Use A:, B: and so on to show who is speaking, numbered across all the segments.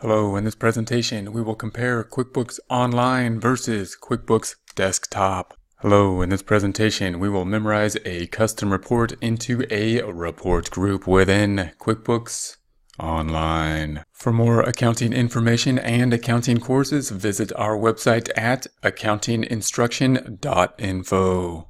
A: Hello, in this presentation we will compare QuickBooks Online versus QuickBooks Desktop. Hello, in this presentation we will memorize a custom report into a report group within QuickBooks Online. For more accounting information and accounting courses, visit our website at accountinginstruction.info.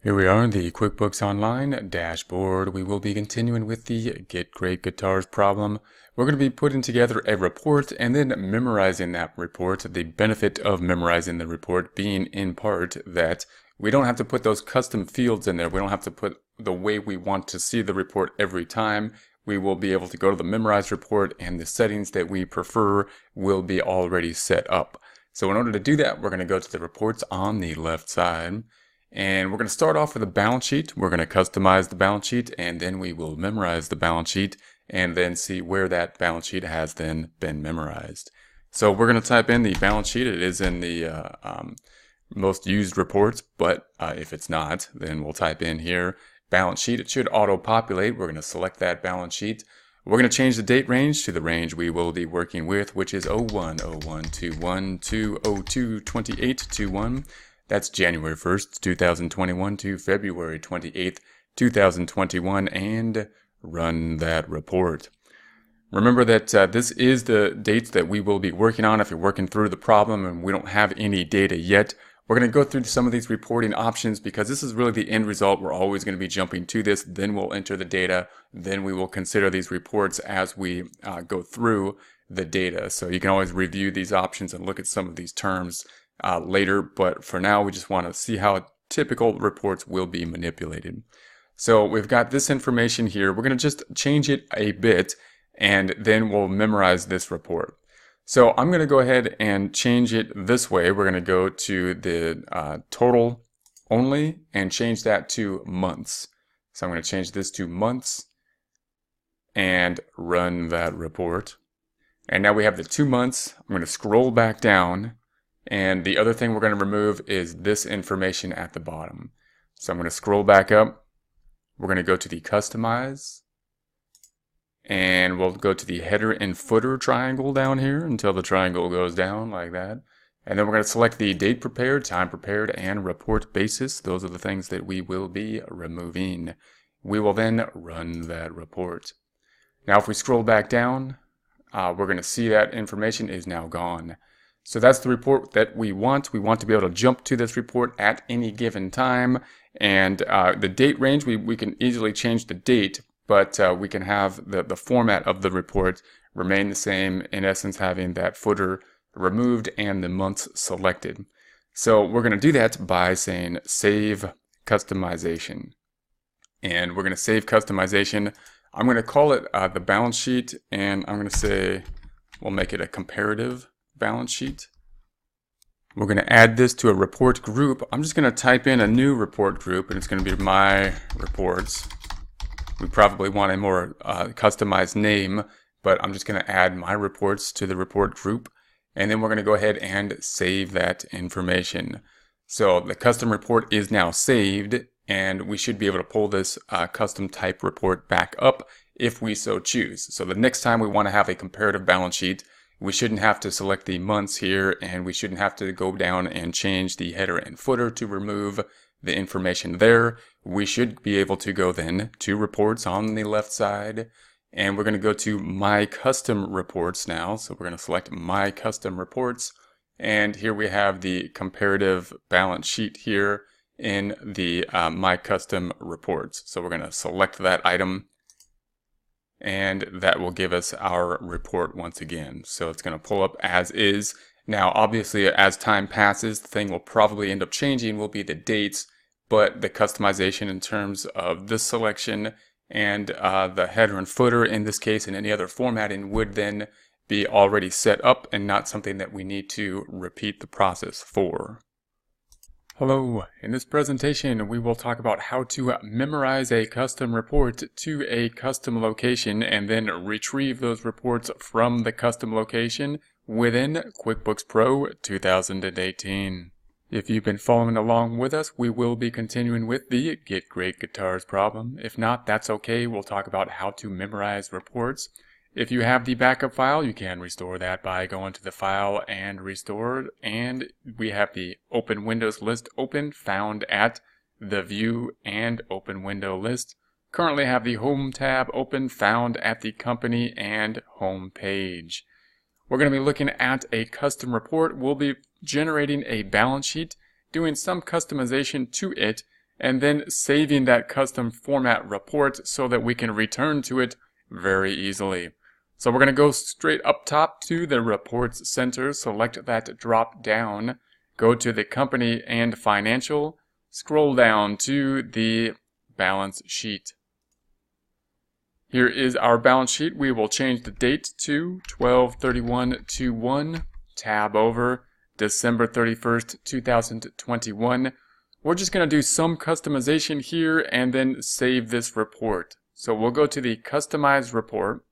A: Here we are in the QuickBooks Online dashboard. We will be continuing with the Get Great Guitars problem. We're going to be putting together a report and then memorizing that report. The benefit of memorizing the report being in part that we don't have to put those custom fields in there. We don't have to put the way we want to see the report every time. We will be able to go to the memorized report and the settings that we prefer will be already set up. So in order to do that, we're going to go to the reports on the left side. And we're going to start off with a balance sheet. We're going to customize the balance sheet, and then we will memorize the balance sheet and then see where that balance sheet has then been memorized. So we're going to type in the balance sheet. It is in the most used reports, but if it's not, then we'll type in here balance sheet. It should auto-populate. We're going to select that balance sheet. We're going to change the date range to the range we will be working with, which is 01/01/21 to 02/28/21. That's January 1st, 2021 to February 28th, 2021, and run that report. Remember that this is the dates that we will be working on if you're working through the problem and we don't have any data yet. We're going to go through some of these reporting options because this is really the end result. We're always going to be jumping to this, then we'll enter the data, then we will consider these reports as we go through the data. So you can always review these options and look at some of these terms later, but for now we just want to see how typical reports will be manipulated. So we've got this information here. We're going to just change it a bit and then we'll memorize this report. So I'm going to go ahead and change it this way. We're going to go to the total only and change that to months. So I'm going to change this to months and run that report. And now we have the 2 months. I'm going to scroll back down. And the other thing we're going to remove is this information at the bottom. So I'm going to scroll back up. We're going to go to the Customize. And we'll go to the header and footer triangle down here until the triangle goes down like that. And then we're going to select the date prepared, time prepared, and report basis. Those are the things that we will be removing. We will then run that report. Now if we scroll back down, we're going to see that information is now gone. So that's the report that we want. We want to be able to jump to this report at any given time. And the date range, we can easily change the date, but we can have the format of the report remain the same, in essence having that footer removed and the months selected. So we're going to do that by saying Save Customization. And we're going to save customization. I'm going to call it the balance sheet, and I'm going to say we'll make it a comparative balance sheet. We're going to add this to a report group. I'm just going to type in a new report group and it's going to be my reports. We probably want a more customized name, but I'm just going to add my reports to the report group, and then we're going to go ahead and save that information. So the custom report is now saved, and we should be able to pull this custom type report back up if we so choose. So the next time we want to have a comparative balance sheet, we shouldn't have to select the months here, and we shouldn't have to go down and change the header and footer to remove the information there. We should be able to go then to reports on the left side, and we're going to go to My Custom Reports now. So we're going to select My Custom Reports, and here we have the comparative balance sheet here in the My Custom Reports. So we're going to select that item, and that will give us our report once again. So it's going to pull up as is. Now obviously as time passes, the thing will probably end up changing will be the dates, but the customization in terms of this selection and the header and footer in this case and any other formatting would then be already set up and not something that we need to repeat the process for. Hello, in this presentation we will talk about how to memorize a custom report to a custom location and then retrieve those reports from the custom location within QuickBooks Pro 2018. If you've been following along with us, we will be continuing with the Get Great Guitars problem. If not, that's okay. We'll talk about how to memorize reports. If you have the backup file, you can restore that by going to the File and Restore. And we have the Open Windows list open, found at the View and Open Window list. Currently have the Home tab open, found at the Company and Home page. We're going to be looking at a custom report. We'll be generating a balance sheet, doing some customization to it, and then saving that custom format report so that we can return to it very easily. So we're going to go straight up top to the Reports Center, select that drop down, go to the Company and Financial, scroll down to the Balance Sheet. Here is our balance sheet. We will change the date to 12/31/21, tab over December 31st, 2021. We're just going to do some customization here and then save this report. So we'll go to the Customize Report.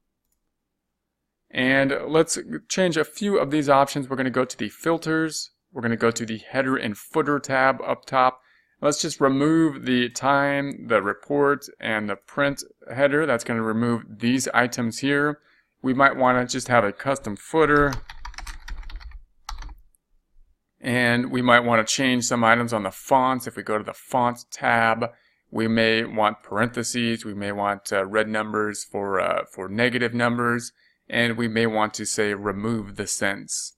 A: And let's change a few of these options. We're going to go to the Filters. We're going to go to the Header and Footer tab up top. Let's just remove the time, the report, and the print header. That's going to remove these items here. We might want to just have a custom footer. And we might want to change some items on the fonts. If we go to the Fonts tab, we may want parentheses. We may want red numbers for negative numbers. And we may want to say remove the cents.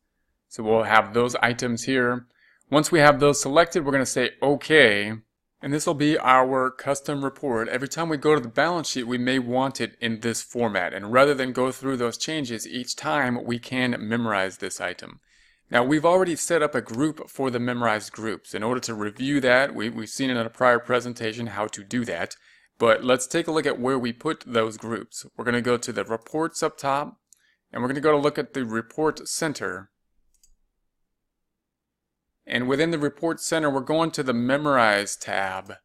A: So we'll have those items here. Once we have those selected, we're going to say OK, and this will be our custom report. Every time we go to the balance sheet, we may want it in this format, and rather than go through those changes each time, we can memorize this item. Now, we've already set up a group for the memorized groups. In order to review that, we've seen in a prior presentation how to do that, but let's take a look at where we put those groups. We're going to go to the Reports up top, and we're going to go to look at the Report Center. And within the Report Center, we're going to the Memorize tab.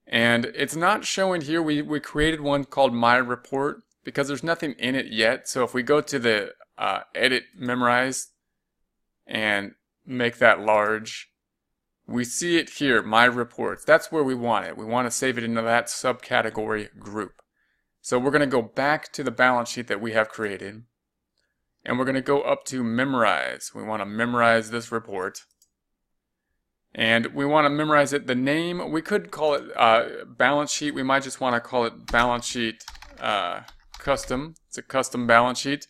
A: And it's not showing here. We created one called My Report because there's nothing in it yet. So if we go to the Edit Memorize and make that large, we see it here, My Reports. That's where we want it. We want to save it into that subcategory group. So we're going to go back to the balance sheet that we have created. And we're going to go up to Memorize. We want to memorize this report. And we want to memorize it. The name, we could call it balance sheet. We might just want to call it balance sheet custom. It's a custom balance sheet.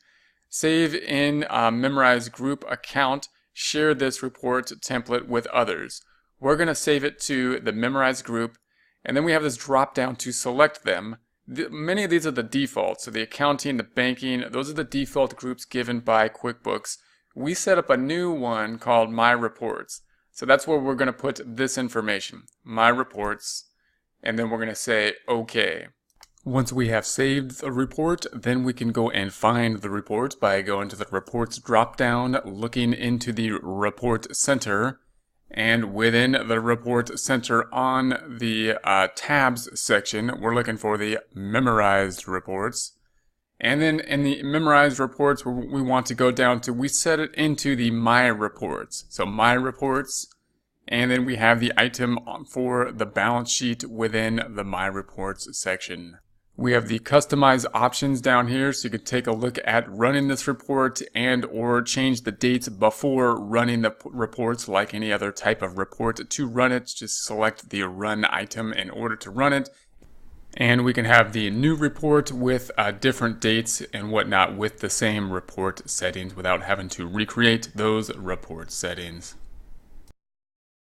A: Save in memorize group account. Share this report template with others. We're going to save it to the memorize group. And then we have this drop down to select them. Many of these are the defaults. So the accounting, the banking, those are the default groups given by QuickBooks. We set up a new one called My Reports. So that's where we're going to put this information, My Reports, and then we're going to say OK. Once we have saved the report, then we can go and find the report by going to the Reports drop-down, looking into the Report Center, and within the Report Center on the Tabs section, we're looking for the Memorized Reports. And then in the Memorized Reports, we want to go down to, we set it into the My Reports. So My Reports, and then we have the item for the balance sheet within the My Reports section. We have the Customize options down here, so you can take a look at running this report and or change the dates before running the reports like any other type of report. To run it, just select the Run item in order to run it. And we can have the new report with different dates and whatnot with the same report settings without having to recreate those report settings.